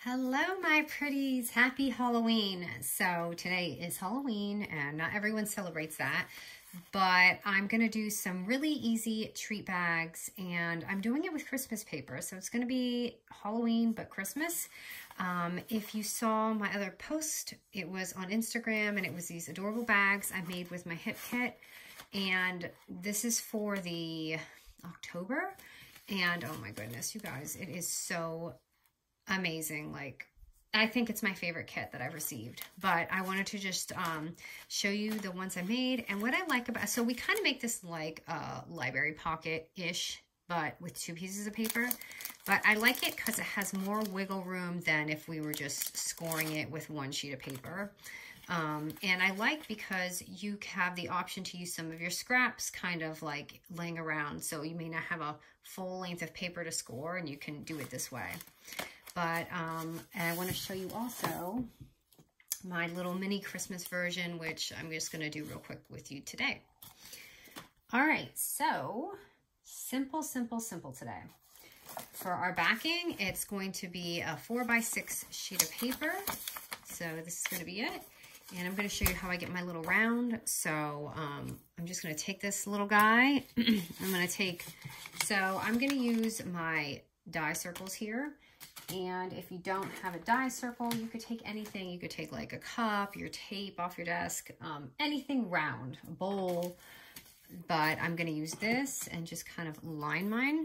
Hello, my pretties. Happy Halloween. So today is Halloween and not everyone celebrates that, but I'm going to do some really easy treat bags and I'm doing it with Christmas paper. So it's going to be Halloween, but Christmas. If you saw my other post, it was on Instagram and it was these adorable bags I made with my hip kit. And this is for the October. And oh my goodness, you guys, it is so amazing. Like, I think it's my favorite kit that I've received, but I wanted to just show you the ones I made and what I like about, so we kind of make this like a library pocket-ish, but with 2 pieces of paper. But I like it because it has more wiggle room than if we were just scoring it with 1 sheet of paper. And I like because you have the option to use some of your scraps kind of like laying around. So you may not have a full length of paper to score and you can do it this way. But and I want to show you also my little mini Christmas version, which I'm just going to do real quick with you today. All right, so simple today. For our backing, it's going to be a 4x6 sheet of paper. So this is going to be it. And I'm going to show you how I get my little round. So I'm just going to take this little guy. I'm going to use my die circles here. And if you don't have a die circle, you could take anything. You could take like a cup, your tape off your desk, anything round, a bowl. But I'm going to use this and just kind of line mine.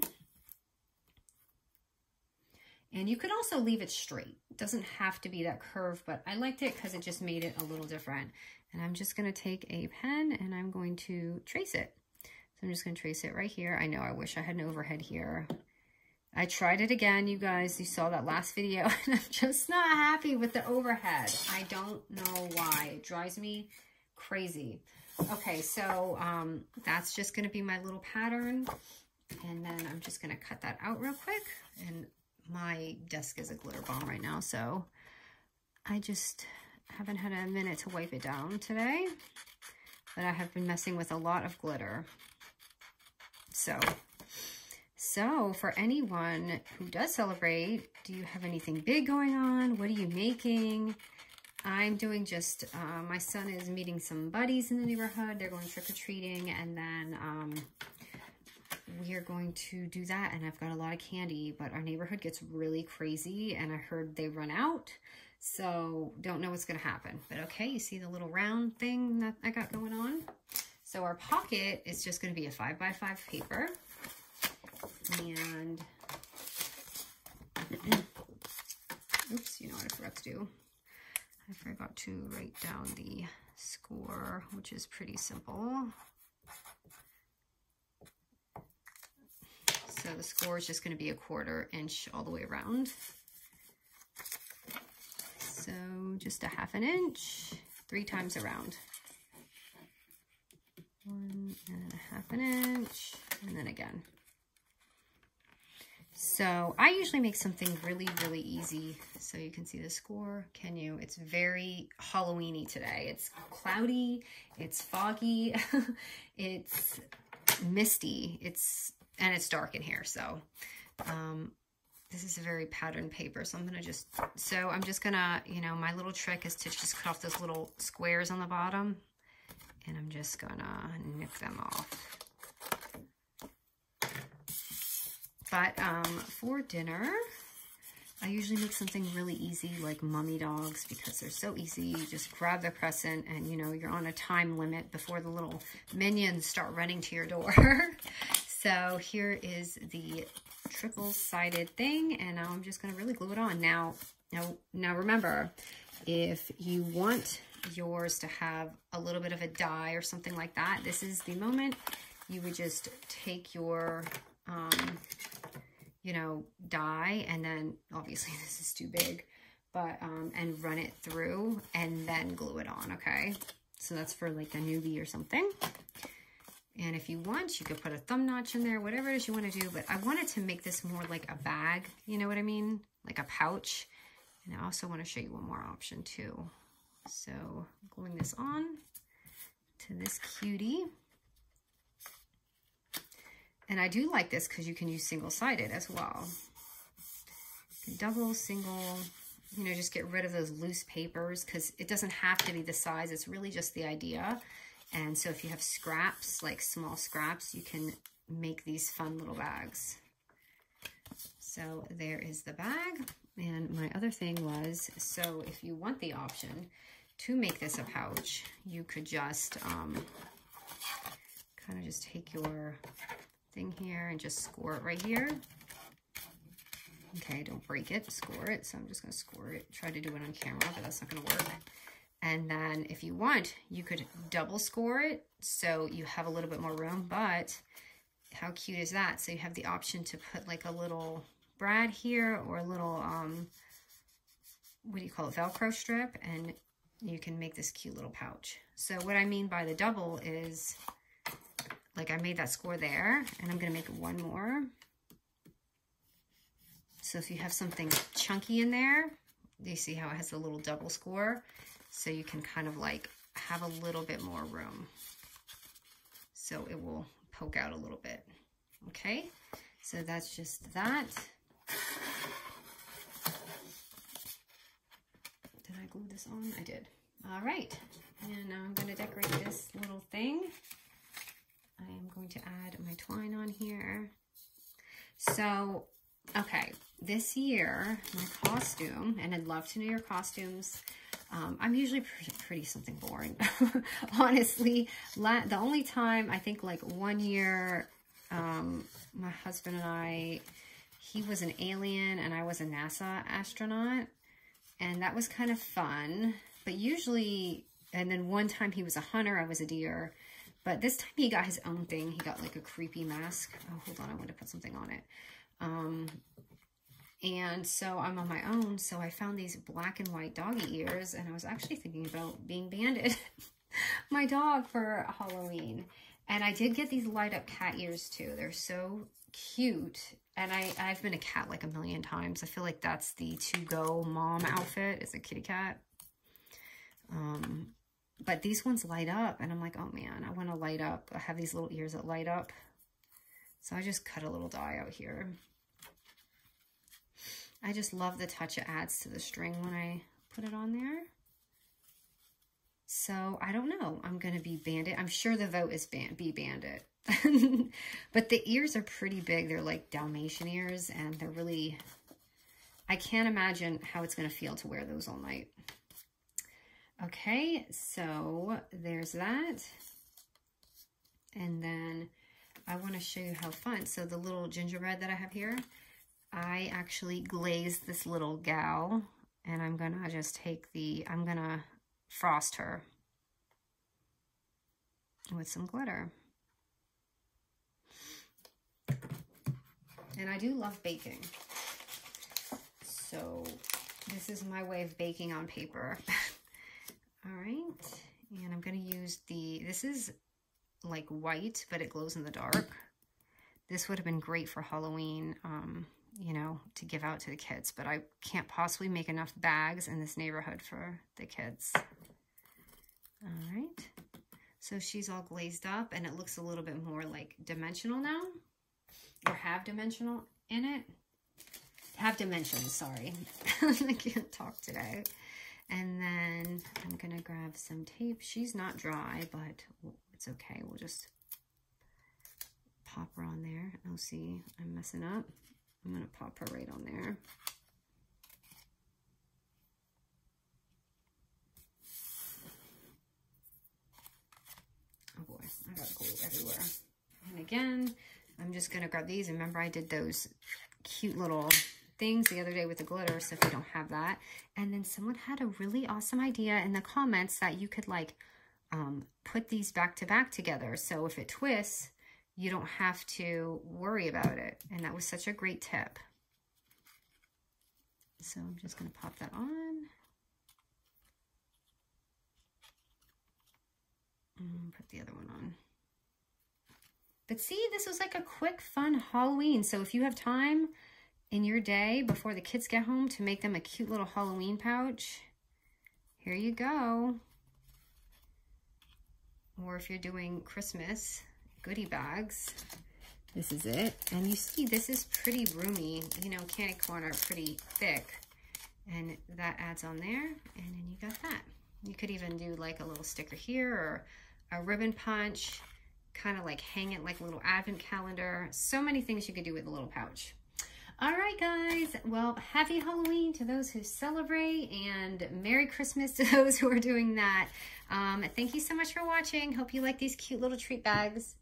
And you could also leave it straight. It doesn't have to be that curve, but I liked it because it just made it a little different. And I'm just going to take a pen and I'm going to trace it. So I'm just going to trace it right here. I know I wish I had an overhead here. I tried it again, you guys. You saw that last video, and I'm just not happy with the overhead. I don't know why. It drives me crazy. Okay, so that's just going to be my little pattern. And then I'm just going to cut that out real quick. And my desk is a glitter bomb right now, so I just haven't had a minute to wipe it down today. But I have been messing with a lot of glitter. So for anyone who does celebrate, do you have anything big going on? What are you making? I'm doing just, my son is meeting some buddies in the neighborhood. They're going trick-or-treating, and then we are going to do that. And I've got a lot of candy, but our neighborhood gets really crazy, and I heard they run out. So don't know what's going to happen. But okay, you see the little round thing that I got going on? So our pocket is just going to be a 5x5 paper. And oops, you know what I forgot to do? I forgot to write down the score, which is pretty simple. So the score is just going to be a 1/4 inch all the way around. So just a 1/2 inch, 3 times around. 1 and a 1/2 inch, and then again. So I usually make something really, really easy. So you can see the score. Can you? It's very Halloween-y today. It's cloudy. It's foggy. It's misty. And it's dark in here. So this is a very patterned paper. So I'm just gonna, you know, my little trick is to just cut off those little squares on the bottom. And I'm just gonna nip them off. But for dinner, I usually make something really easy like mummy dogs because they're so easy. You just grab the crescent and, you know, you're on a time limit before the little minions start running to your door. So here is the triple-sided thing, and now I'm just going to really glue it on. Now remember, if you want yours to have a little bit of a die or something like that, this is the moment you would just take your you know, die, and then obviously this is too big, but and run it through and then glue it on. Okay, so that's for like a newbie or something. And if you want, you could put a thumb notch in there, whatever it is you want to do. But I wanted to make this more like a bag, you know what I mean, like a pouch. And I also want to show you one more option too. So gluing this on to this cutie. And I do like this because you can use single-sided as well. Double, single, you know, just get rid of those loose papers, because it doesn't have to be the size. It's really just the idea. And so if you have scraps, like small scraps, you can make these fun little bags. So there is the bag. And my other thing was, so if you want the option to make this a pouch, you could just kind of just take your thing here and just score it right here. Okay, don't break it, score it. So I'm just gonna score it. Try to do it on camera, but that's not gonna work. And then if you want, you could double score it so you have a little bit more room, but how cute is that? So you have the option to put like a little brad here or a little, what do you call it, Velcro strip, and you can make this cute little pouch. So what I mean by the double is, like I made that score there, and I'm gonna make one more. So if you have something chunky in there, you see how it has a little double score? So you can kind of like have a little bit more room. So it will poke out a little bit. Okay, so that's just that. Did I glue this on? I did. All right, and now I'm gonna decorate this little thing. I am going to add my twine on here. So, okay, this year, my costume, and I'd love to know your costumes. I'm usually pretty something boring, honestly. The only time, I think like one year, my husband and I, he was an alien and I was a NASA astronaut, and that was kind of fun. But usually, and then one time he was a hunter, I was a deer. But this time he got his own thing. He got like a creepy mask. Oh, hold on, I want to put something on it. And so I'm on my own, so I found these black and white doggy ears, and I was actually thinking about being banded my dog for Halloween. And I did get these light up cat ears too. They're so cute. And I've been a cat like a million times. I feel like that's the to-go mom outfit, is a kitty cat. But these ones light up, and I'm like, oh man, I want to light up. I have these little ears that light up. So I just cut a little die out here. I just love the touch it adds to the string when I put it on there. So I don't know. I'm going to be banded. I'm sure the vote is be banded. But the ears are pretty big. They're like Dalmatian ears, and they're really, I can't imagine how it's going to feel to wear those all night. Okay, so there's that. And then I want to show you how fun. So the little gingerbread that I have here, I actually glazed this little gal, and I'm gonna just take I'm gonna frost her with some glitter. And I do love baking. So this is my way of baking on paper. All right, and I'm gonna use this is like white, but it glows in the dark. This would have been great for Halloween, you know, to give out to the kids, but I can't possibly make enough bags in this neighborhood for the kids. All right, so she's all glazed up, and it looks a little bit more like dimensional now, or have dimensional in it. Have dimensions, sorry. I can't talk today. And then I'm gonna grab some tape. She's not dry, but it's okay. We'll just pop her on there. Oh, see, I'm messing up. I'm gonna pop her right on there. Oh boy, I got glue everywhere. And again, I'm just gonna grab these. Remember, I did those cute little things the other day with the glitter, so if you don't have that. And then someone had a really awesome idea in the comments that you could like put these back to back together. So if it twists, you don't have to worry about it. And that was such a great tip. So I'm just going to pop that on. And put the other one on. But see, this was like a quick, fun Halloween. So if you have time in your day before the kids get home to make them a cute little Halloween pouch, here you go. Or if you're doing Christmas goodie bags, this is it. And you see, this is pretty roomy. You know, candy corn are pretty thick. And that adds on there, and then you got that. You could even do like a little sticker here or a ribbon punch, kind of like hang it like a little advent calendar. So many things you could do with a little pouch. All right, guys. Well, happy Halloween to those who celebrate, and Merry Christmas to those who are doing that. Thank you so much for watching. Hope you like these cute little treat bags.